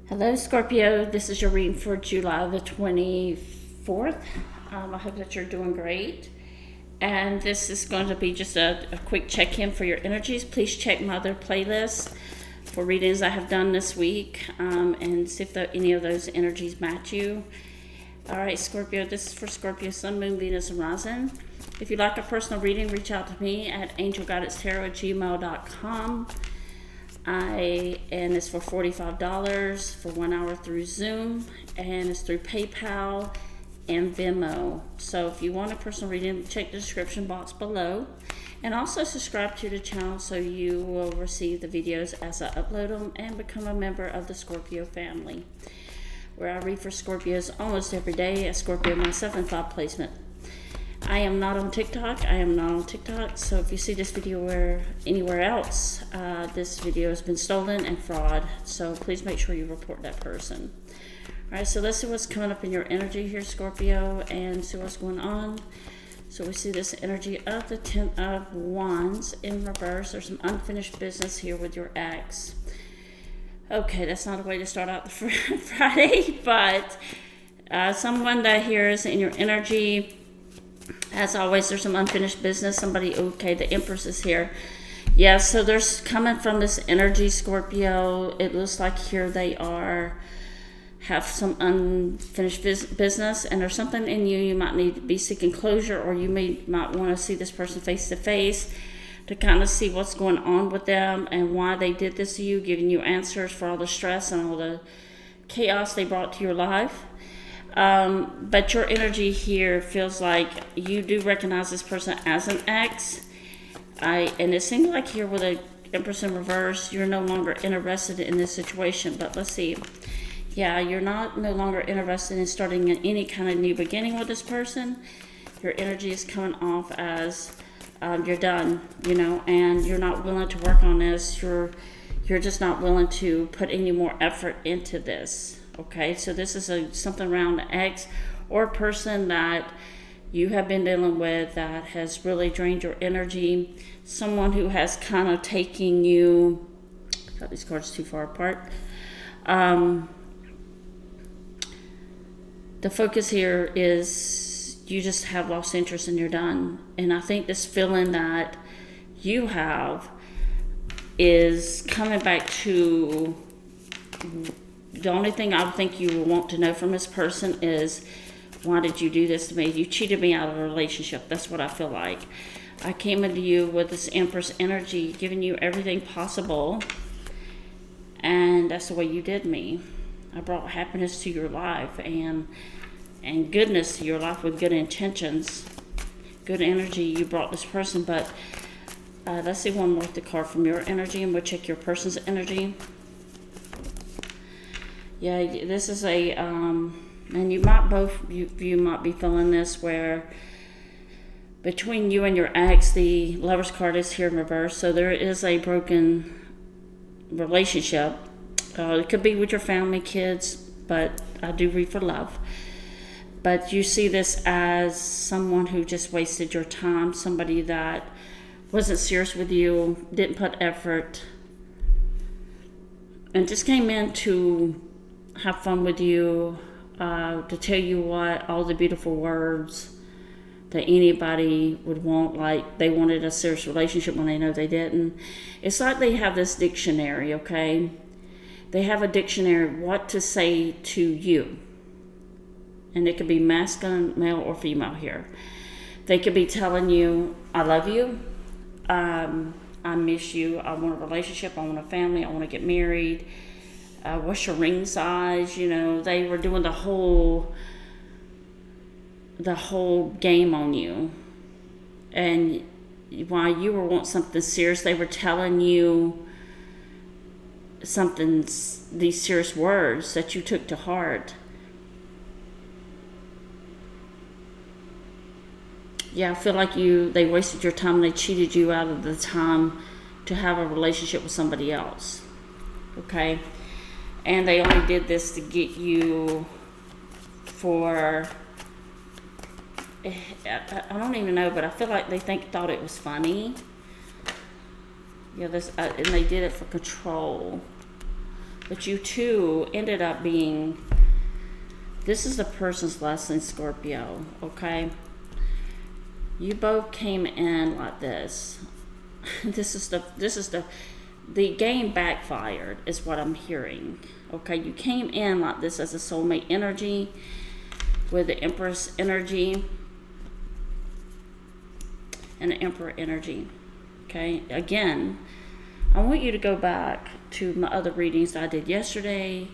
Hello, Scorpio. This is your reading for July the 24th. I hope that you're doing great. And this is going to be just a quick check-in for your energies. Please check my other playlists for readings I have done this week and see if any of those energies match you. All right, Scorpio, this is for Scorpio, Sun, Moon, Venus, and Rising. If you'd like a personal reading, reach out to me at angelguidancetarot@gmail.com. And it's for $45 for 1 hour through Zoom, and it's through PayPal and Venmo. So if you want a personal reading, check the description box below, and also subscribe to the channel so you will receive the videos as I upload them and become a member of the Scorpio family, where I read for Scorpios almost every day as Scorpio myself in thought placement. I am not on TikTok. So if you see this video anywhere else, this video has been stolen and fraud. So please make sure you report that person. All right, so let's see what's coming up in your energy here, Scorpio, and see what's going on. So we see this energy of the 10 of Wands in reverse. There's some unfinished business here with your ex. Okay, that's not a way to start out the Friday, but someone that here is in your energy. As always, there's some unfinished business. Okay, the Empress is here. Yeah, so there's coming from this energy, Scorpio. It looks like here they have some unfinished business, and there's something in you might need to be seeking closure, or you might want to see this person face to face to kind of see what's going on with them and why they did this to you, giving you answers for all the stress and all the chaos they brought to your life. But your energy here feels like you do recognize this person as an ex. And it seems like here with the Empress in reverse, you're no longer interested in this situation. But let's see. Yeah, you're no longer interested in starting any kind of new beginning with this person. Your energy is coming off as you're done, and you're not willing to work on this. You're just not willing to put any more effort into this. Okay, so this is something around the ex or a person that you have been dealing with that has really drained your energy. Someone who has kind of taken you. Got these cards too far apart. The focus here is you just have lost interest and you're done. And I think this feeling that you have is coming back to. The only thing I would think you will want to know from this person is, why did you do this to me? You cheated me out of a relationship. That's what I feel like. I came into you with this Empress energy, giving you everything possible, and that's the way you did me. I brought happiness to your life and goodness to your life with good intentions, good energy. You brought this person, but let's see one more with the card from your energy, and we'll check your person's energy. Yeah, this is and you might be feeling this, where between you and your ex, the Lover's card is here in reverse. So there is a broken relationship. It could be with your family, kids, but I do read for love. But you see this as someone who just wasted your time, somebody that wasn't serious with you, didn't put effort, and just came in to have fun with you, to tell you all the beautiful words that anybody would want, like they wanted a serious relationship when they know they didn't. It's like they have this dictionary, okay? They have a dictionary what to say to you. And it could be masculine, male, or female here. They could be telling you, I love you, I miss you, I want a relationship, I want a family, I want to get married. What's your ring size? They were doing the whole game on you. And while you were wanting something serious, they were telling you these serious words that you took to heart. Yeah, I feel like they wasted your time and they cheated you out of the time to have a relationship with somebody else. Okay? And they only did this to get you for, I don't even know, but I feel like they thought it was funny. Yeah, and they did it for control. But you two ended up being, this is the person's lesson, Scorpio, okay? You both came in like this. This is the game backfired is what I'm hearing. Okay, you came in like this as a soulmate energy with the Empress energy and the Emperor energy. Okay, again, I want you to go back to my other readings that I did yesterday,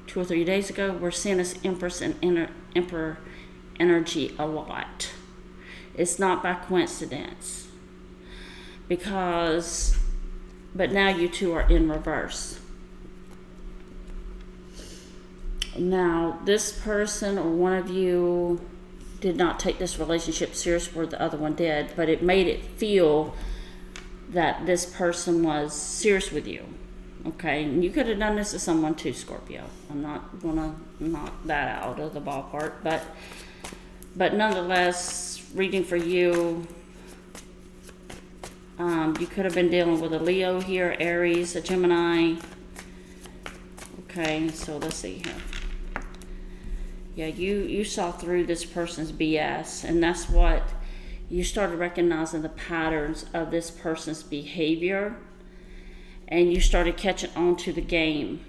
2 or 3 days ago. We're seeing this Empress and Emperor energy a lot. It's not by coincidence. But now you two are in reverse. Now, this person or one of you did not take this relationship serious where the other one did, but it made it feel that this person was serious with you. Okay, and you could have done this to someone too, Scorpio. I'm not gonna knock that out of the ballpark, but nonetheless, reading for you, you could have been dealing with a Leo here, Aries, a Gemini. Okay, so let's see here. Yeah, you saw through this person's BS, and that's what you started recognizing, the patterns of this person's behavior, and you started catching on to the game.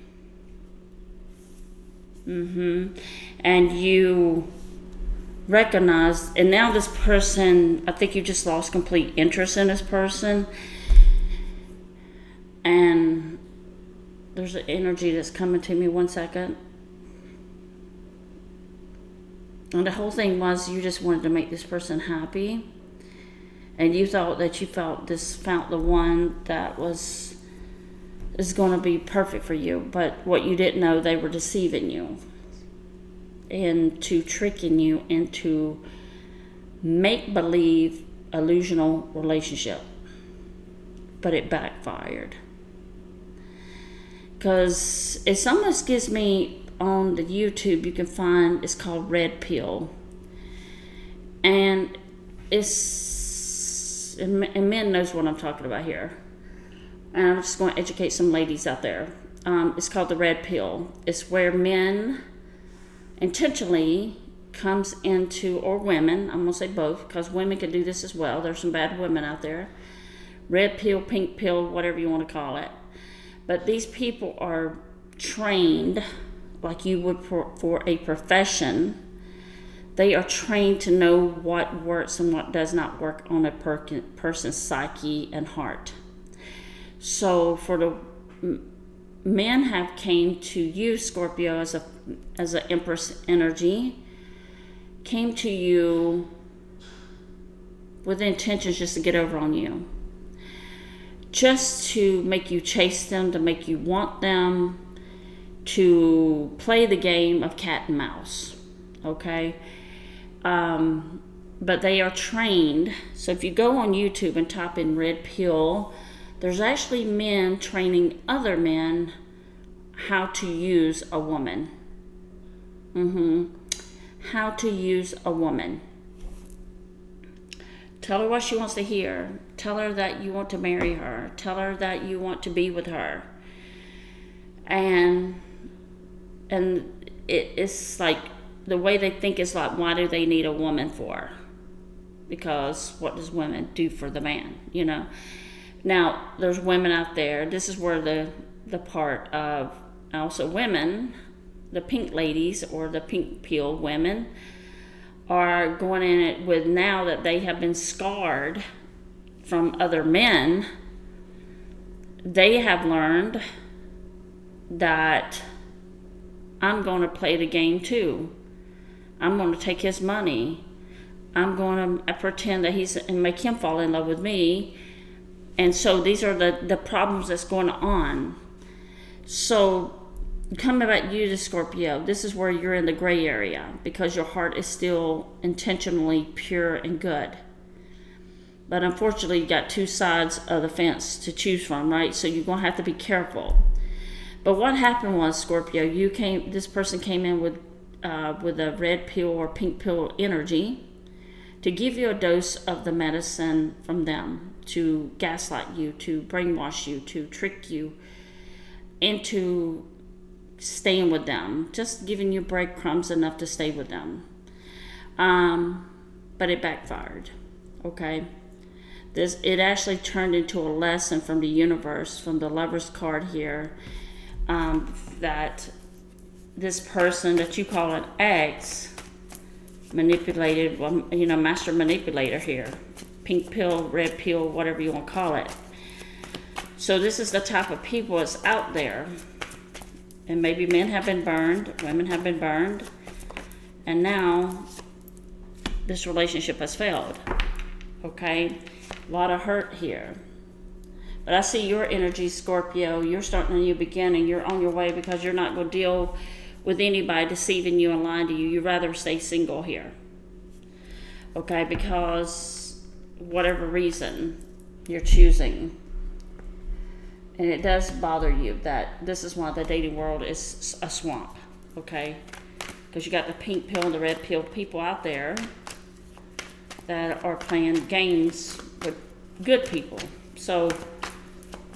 And you recognized, and now this person, I think you just lost complete interest in this person, and there's an energy that's coming to me. 1 second. And the whole thing was you just wanted to make this person happy, and you thought that you found the one that is going to be perfect for you. But what you didn't know, they were deceiving you into tricking you into make-believe illusional relationship. But it backfired, because if someone gives me on the YouTube, you can find, it's called Red Pill, and and men knows what I'm talking about here, and I'm just going to educate some ladies out there. It's called the Red Pill. It's where men intentionally comes into, or women, I'm going to say both, because women can do this as well. There's some bad women out there. Red pill, pink pill, whatever you want to call it. But these people are trained like you would for a profession. They are trained to know what works and what does not work on a person's psyche and heart. So for the men have came to you, Scorpio, as an Empress energy, came to you with intentions just to get over on you, just to make you chase them, to make you want them, to play the game of cat and mouse, okay? But they are trained. So if you go on YouTube and type in Red Pill, there's actually men training other men how to use a woman. How to use a woman. Tell her what she wants to hear. Tell her that you want to marry her. Tell her that you want to be with her. And it's like, the way they think is like, why do they need a woman for? Because what does women do for the man, you know? Now, there's women out there. This is where the part of also women, the pink ladies or the pink pill women, are going in it with, now that they have been scarred from other men, they have learned that I'm going to play the game too. I'm going to take his money. I'm going to pretend that and make him fall in love with me. And so these are the problems that's going on. So coming back you to Scorpio, this is where you're in the gray area, because your heart is still intentionally pure and good. But unfortunately, you got two sides of the fence to choose from, right? So you're going to have to be careful. But what happened was, Scorpio, this person came in with a red pill or pink pill energy to give you a dose of the medicine from them, to gaslight you, to brainwash you, to trick you into staying with them, just giving you breadcrumbs enough to stay with them. But it backfired, okay? It actually turned into a lesson from the universe, from the Lover's card here, that this person that you call an ex manipulated, master manipulator here, pink pill, red pill, whatever you want to call it. So this is the type of people that's out there, and maybe men have been burned, women have been burned, and now this relationship has failed, okay? A lot of hurt here. But I see your energy, Scorpio. You're starting a new beginning. You're on your way because you're not going to deal with anybody deceiving you and lying to you. You'd rather stay single here, okay? Because whatever reason you're choosing. And it does bother you that this is why the dating world is a swamp, okay? Because you got the pink pill and the red pill people out there that are playing games with good people. So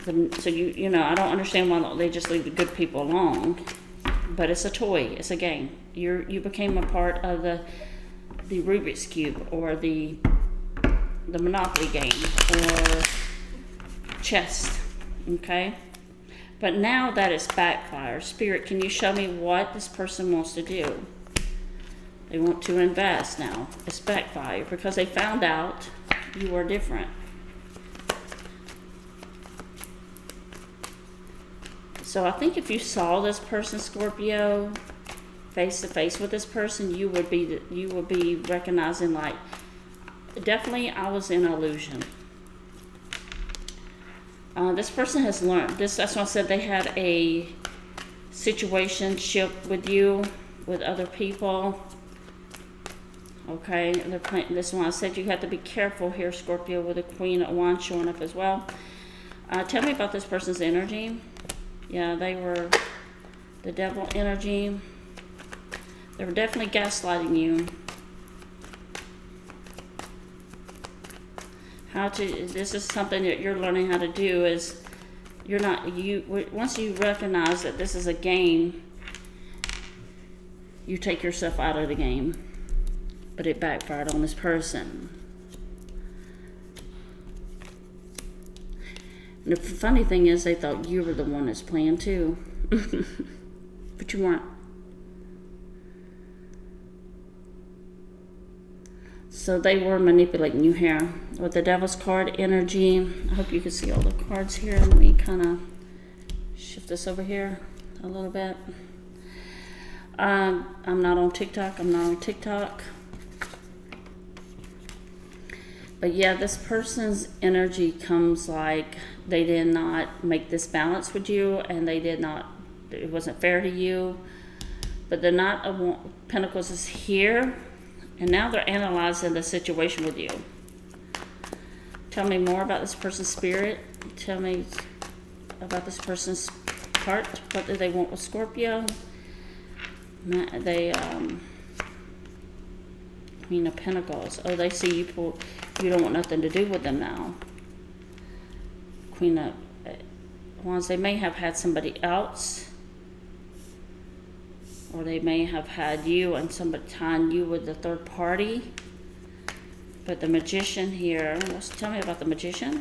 you know, I don't understand why don't they just leave the good people alone. But it's a toy, it's a game. You became a part of the Rubik's Cube, or the Monopoly game, or chess, okay? But now that it's backfired, Spirit, can you show me what this person wants to do? They want to invest now. It's backfired because they found out you are different. So I think if you saw this person, Scorpio, face to face with this person, you would be recognizing, like, definitely I was in an illusion. This person has learned this. That's why I said they had a situationship with you, with other people. Okay, they're playing. This one I said you have to be careful here, Scorpio, with the Queen of Wands showing up as well. Tell me about this person's energy. Yeah, they were the devil energy. They were definitely gaslighting you. This is something that you're learning how to do. Is once you recognize that this is a game, you take yourself out of the game. But it backfired on this person. And the funny thing is, they thought you were the one that's playing too. But you weren't. So they were manipulating you here. With the Devil's card energy, I hope you can see all the cards here. Let me kind of shift this over here a little bit. I'm not on TikTok. But yeah, this person's energy comes like they did not make this balance with you, and it wasn't fair to you. But the Knight of Pentacles is here, and now they're analyzing the situation with you. Tell me more about this person's spirit. Tell me about this person's heart. What do they want with Scorpio? Queen of Pentacles. Oh, they see you don't want nothing to do with them now. Queen of Wands. They may have had somebody else, or they may have had you and somebody tying you with the third party. But the Magician here. Tell me about the Magician.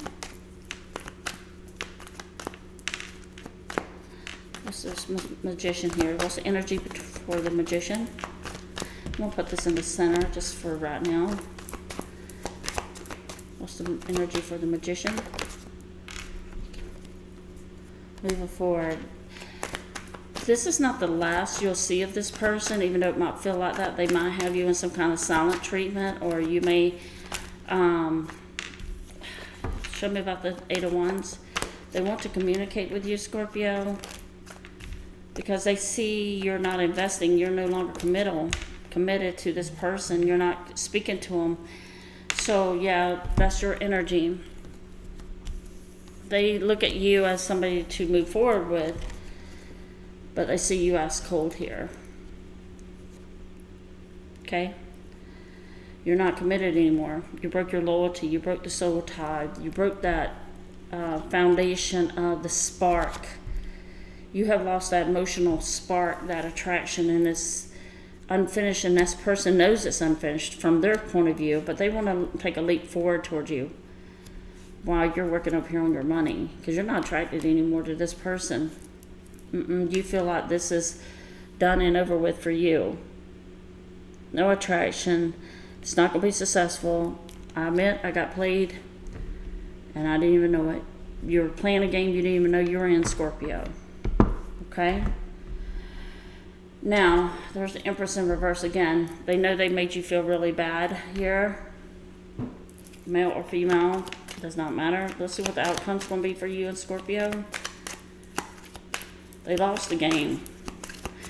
What's this Magician here? What's the energy for the Magician? I'm going to put this in the center just for right now. What's the energy for the Magician? Moving forward. This is not the last you'll see of this person, even though it might feel like that. They might have you in some kind of silent treatment, or you may... show me about the Eight of Wands. They want to communicate with you, Scorpio, because they see you're not investing. You're no longer committed to this person. You're not speaking to them. So yeah, that's your energy. They look at you as somebody to move forward with, but they see you as cold here. Okay? You're not committed anymore. You broke your loyalty. You broke the soul tie. You broke that foundation of the spark You have lost that emotional spark, that attraction, and it's unfinished, and this person knows it's unfinished from their point of view, but they want to take a leap forward towards you while you're working up here on your money, because you're not attracted anymore to this person. You feel like this is done and over with for you. No attraction. It's not going to be successful. I admit I got played, and I didn't even know it. You were playing a game you didn't even know you were in, Scorpio. Okay? Now, there's the Empress in reverse again. They know they made you feel really bad here. Male or female, does not matter. Let's see what the outcome's going to be for you and Scorpio. They lost the game.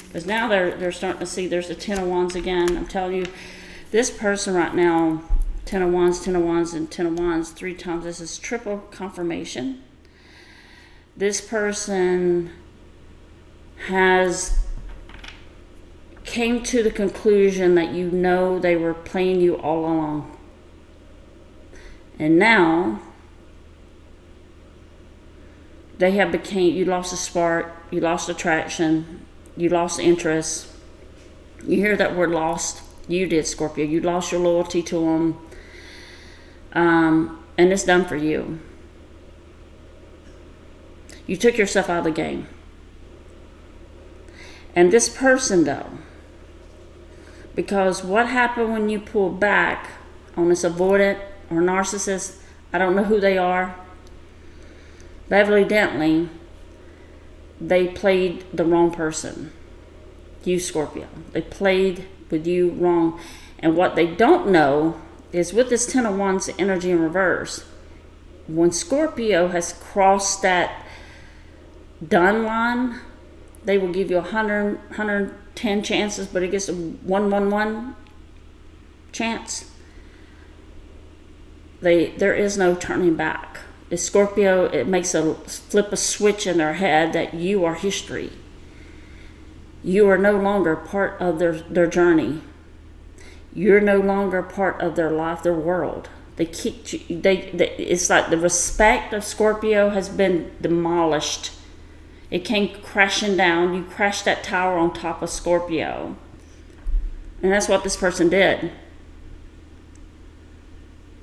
Because now they're starting to see there's a 10 of Wands again. I'm telling you, this person right now, 10 of Wands, 10 of Wands, and 10 of Wands 3 times. This is triple confirmation. This person came to the conclusion that you know they were playing you all along. And now they have you lost a spark, you lost attraction, you lost interest. You hear that word lost? You did, Scorpio. You lost your loyalty to them. And it's done for you. You took yourself out of the game. And this person, though, because what happened when you pull back on this avoidant or narcissist, I don't know who they are, but evidently they played the wrong person. You, Scorpio. They played with you wrong. And what they don't know is with this 10 of Wands energy in reverse, when Scorpio has crossed that done line, they will give you 110 chances, but it gets a 111 chance. There is no turning back. It's Scorpio, it makes flip a switch in their head that you are history. You are no longer part of their journey. You're no longer part of their life, their world. They kicked you. It's like the respect of Scorpio has been demolished. It came crashing down. You crashed that tower on top of Scorpio. And that's what this person did.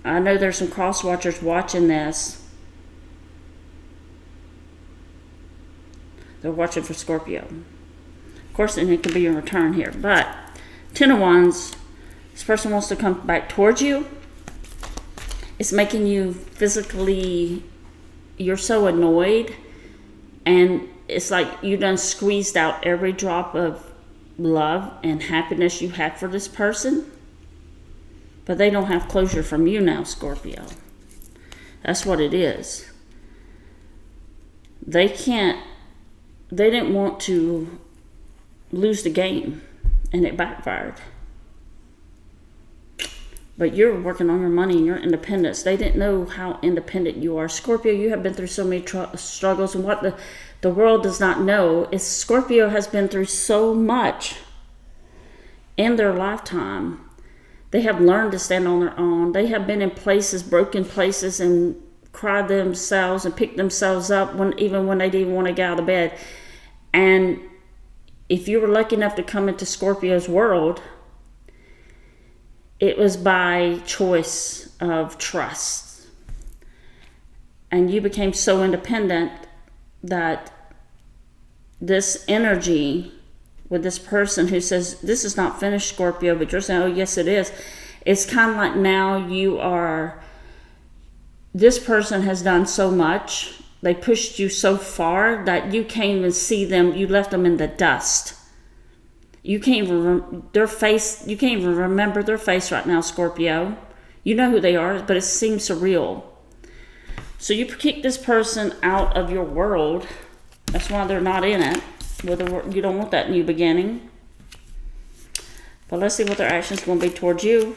I know there's some cross watchers watching this. They're watching for Scorpio. Of course, and it could be in return here. But 10 of Wands, this person wants to come back towards you. It's making you physically, you're so annoyed. And it's like you done squeezed out every drop of love and happiness you had for this person. But they don't have closure from you now, Scorpio. That's what it is. They didn't want to lose the game, and it backfired. But you're working on your money and your independence. They didn't know how independent you are. Scorpio, you have been through so many struggles, and what the world does not know is Scorpio has been through so much in their lifetime. They have learned to stand on their own. They have been in places, broken places, and cried themselves and picked themselves up even when they didn't want to get out of bed. And if you were lucky enough to come into Scorpio's world, it was by choice of trust. And you became so independent that this energy with this person who says, this is not finished, Scorpio, but you're saying, oh, yes, it is. It's kind of like now this person has done so much. They pushed you so far that you can't even see them. You left them in the dust. You can't even you can't even remember their face right now, Scorpio. You know who they are, but it seems surreal. So you kick this person out of your world. That's why they're not in it. You don't want that new beginning. But let's see what their action's going to be towards you.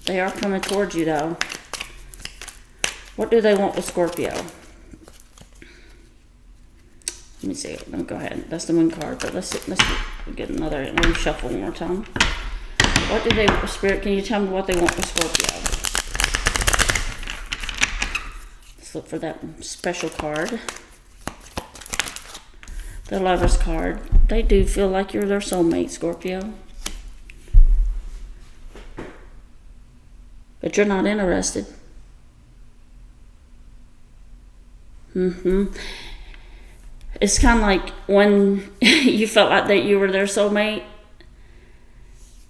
They are coming towards you, though. What do they want with Scorpio? Let me see. Let me go ahead. That's the moon card. But let's get another. Let me shuffle one more time. What do they want? Spirit, can you tell me what they want with Scorpio? Let's look for that special card. The Lover's card. They do feel like you're their soulmate, Scorpio. But you're not interested. It's kind of like when you felt like that you were their soulmate.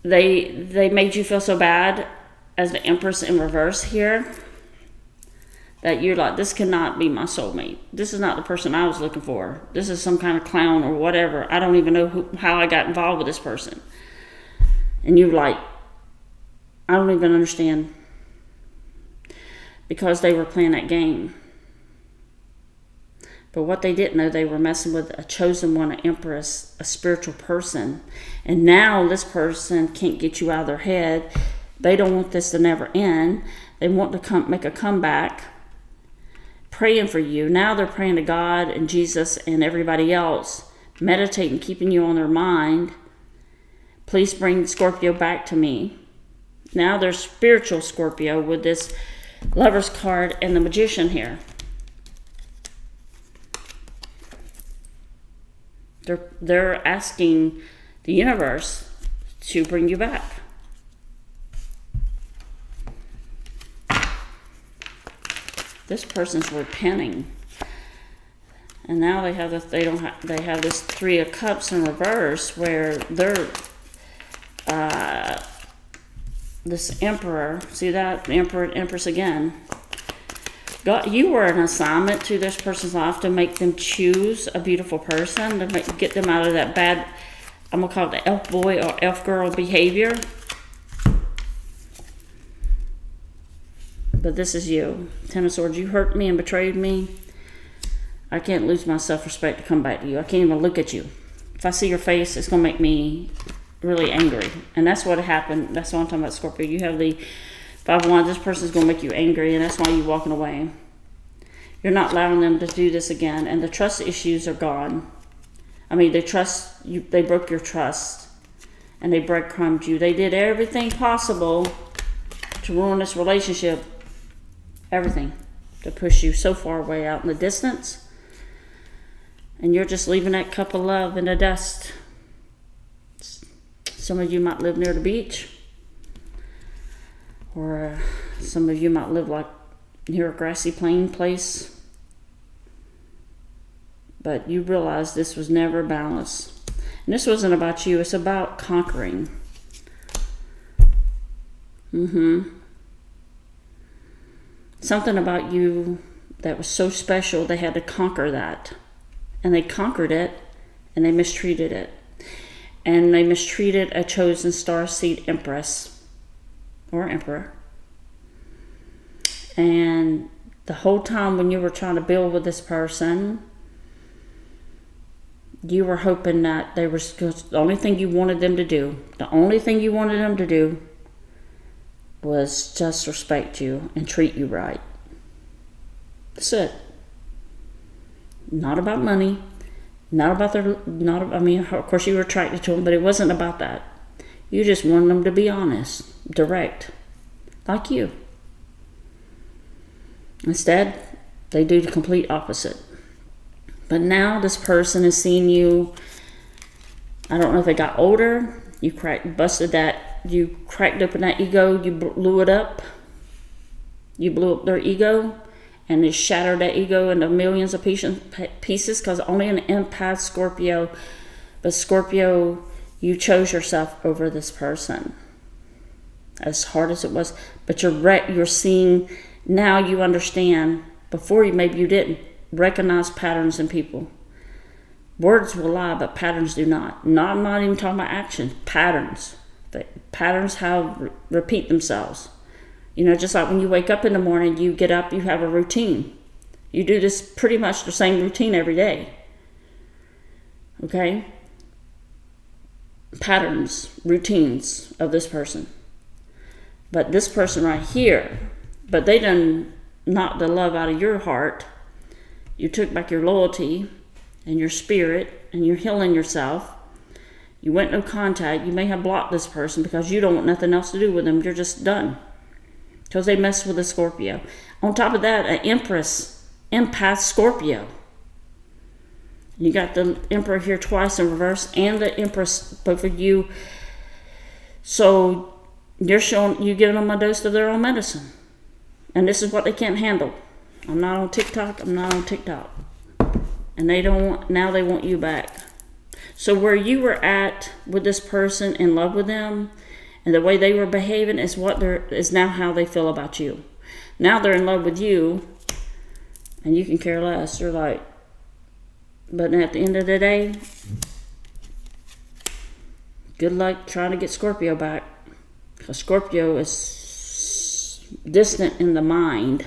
They made you feel so bad as the Empress in reverse here that you're like, this cannot be my soulmate. This is not the person I was looking for. This is some kind of clown or whatever. I don't even know how I got involved with this person. And you're like, I don't even understand. Because they were playing that game. But what they didn't know, they were messing with a chosen one, an Empress, a spiritual person. And now this person can't get you out of their head. They don't want this to never end. They want to make a comeback, praying for you. Now they're praying to God and Jesus and everybody else, meditating, keeping you on their mind. Please bring Scorpio back to me. Now there's spiritual Scorpio with this Lover's card and the Magician here. They're asking the universe to bring you back. This person's repenting, and now they have this Three of Cups in reverse, where they're this Emperor. See that Emperor and Empress again. God, you were an assignment to this person's life to make them choose a beautiful person, to get them out of that bad, I'm gonna call it the elf boy or elf girl behavior. But this is you. Ten of Swords, you hurt me and betrayed me. I can't lose my self-respect to come back to you. I can't even look at you. If I see your face, it's going to make me really angry. And that's what happened. That's what I'm talking about, Scorpio. You have the Five of Wands. This person's going to make you angry, and that's why you're walking away. You're not allowing them to do this again. And the trust issues are gone. I mean, they broke your trust. And they breadcrumbed you. They did everything possible to ruin this relationship. Everything to push you so far away out in the distance, and you're just leaving that cup of love in the dust. Some of you might live near the beach, or some of you might live like near a grassy plain place, but you realize this was never balanced, and this wasn't about you. It's about conquering. Something about you that was so special, they had to conquer that. And they conquered it, and they mistreated it. And they mistreated a chosen starseed Empress or Emperor. And the whole time when you were trying to build with this person, you were hoping that they were the only thing you wanted them to do. The only thing you wanted them to do was just respect you and treat you right. That's it. Not about money. Not about I mean, of course you were attracted to them, but it wasn't about that. You just wanted them to be honest, direct, like you. Instead, they do the complete opposite. But now this person is seeing you. I don't know if they got older. You you cracked open that ego, you blew it up. You blew up their ego, and it shattered that ego into millions of pieces, because only an empath, Scorpio, but Scorpio, you chose yourself over this person. As hard as it was, but you're seeing, now you understand. Before, maybe you didn't recognize patterns in people. Words will lie, but patterns do not. I'm not even talking about actions, patterns. Patterns repeat themselves. You know, just like when you wake up in the morning, you get up, you have a routine. You do this pretty much the same routine every day. Okay? Patterns, routines of this person. But this person right here, but they done knocked the love out of your heart. You took back your loyalty and your spirit, and you're healing yourself. You went no contact. You may have blocked this person because you don't want nothing else to do with them. You're just done. Because they messed with a Scorpio. On top of that, an Empress, empath Scorpio. You got the Emperor here twice in reverse and the Empress, both of you. So you're giving them a dose of their own medicine. And this is what they can't handle. I'm not on TikTok. And now they want you back. So where you were at with this person, in love with them, and the way they were behaving is now how they feel about you. Now they're in love with you, and you can care less. They're like, but at the end of the day, good luck trying to get Scorpio back. Because Scorpio is distant in the mind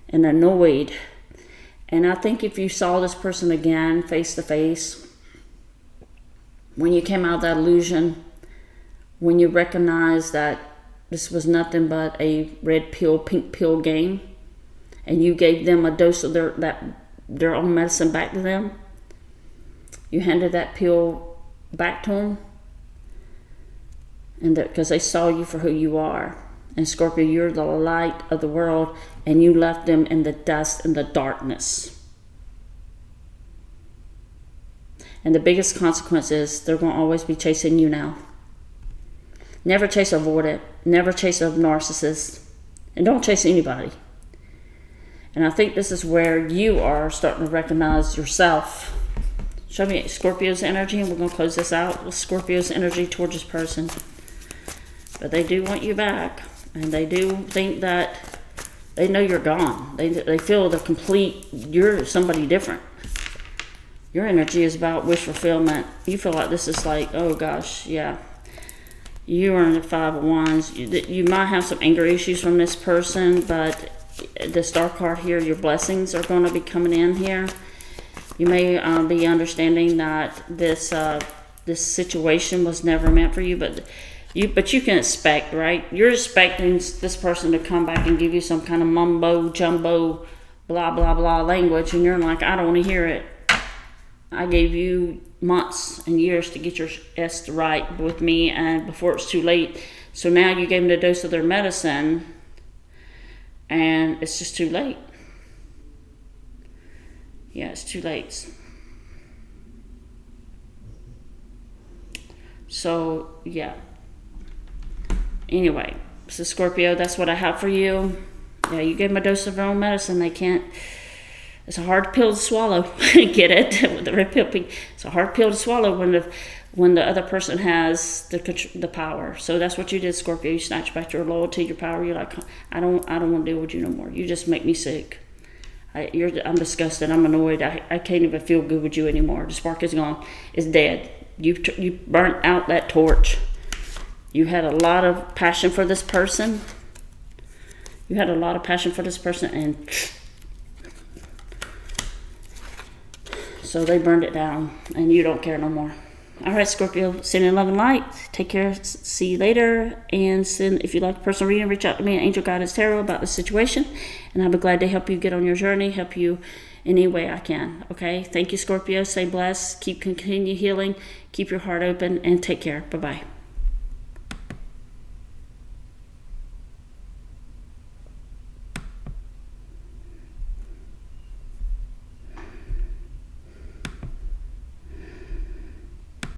and annoyed. And I think if you saw this person again, face to face, when you came out of that illusion, when you recognized that this was nothing but a red pill, pink pill game, and you gave them a dose of their own medicine back to them, you handed that pill back to them, and because they saw you for who you are. And Scorpio, you're the light of the world, and you left them in the dust and the darkness. And the biggest consequence is they're going to always be chasing you now. Never chase a avoidant. Never chase a narcissist. And don't chase anybody. And I think this is where you are starting to recognize yourself. Show me Scorpio's energy, and we're going to close this out with Scorpio's energy towards this person. But they do want you back. And they do think that they know you're gone. They feel you're somebody different. Your energy is about wish fulfillment. You feel like this is like, oh gosh, yeah. You are in the Five of Wands. You might have some anger issues from this person, but the Star card here, your blessings are going to be coming in here. You may be understanding that this situation was never meant for you, but you can expect, right? You're expecting this person to come back and give you some kind of mumbo jumbo, blah blah blah language, and you're like, I don't want to hear it. I gave you months and years to get your S right with me, and before it's too late. So now you gave them a dose of their medicine, and it's just too late. Yeah, it's too late. So, yeah. Anyway, so Scorpio, that's what I have for you. Yeah, you gave them a dose of their own medicine. They can't. It's a hard pill to swallow. Get it? With the red pill pink. It's a hard pill to swallow when the other person has the power. So that's what you did, Scorpio. You snatched back your loyalty, your power. You're like, I don't want to deal with you no more. You just make me sick. I'm disgusted. I'm annoyed. I can't even feel good with you anymore. The spark is gone. It's dead. You burnt out that torch. You had a lot of passion for this person. And so they burned it down, and you don't care no more. All right, Scorpio, sending love and light. Take care. See you later. And if you'd like a personal reading, reach out to me at Angel Guidance Tarot about the situation, and I'll be glad to help you get on your journey, help you in any way I can. Okay? Thank you, Scorpio. Stay blessed. Continue healing. Keep your heart open, and take care. Bye-bye.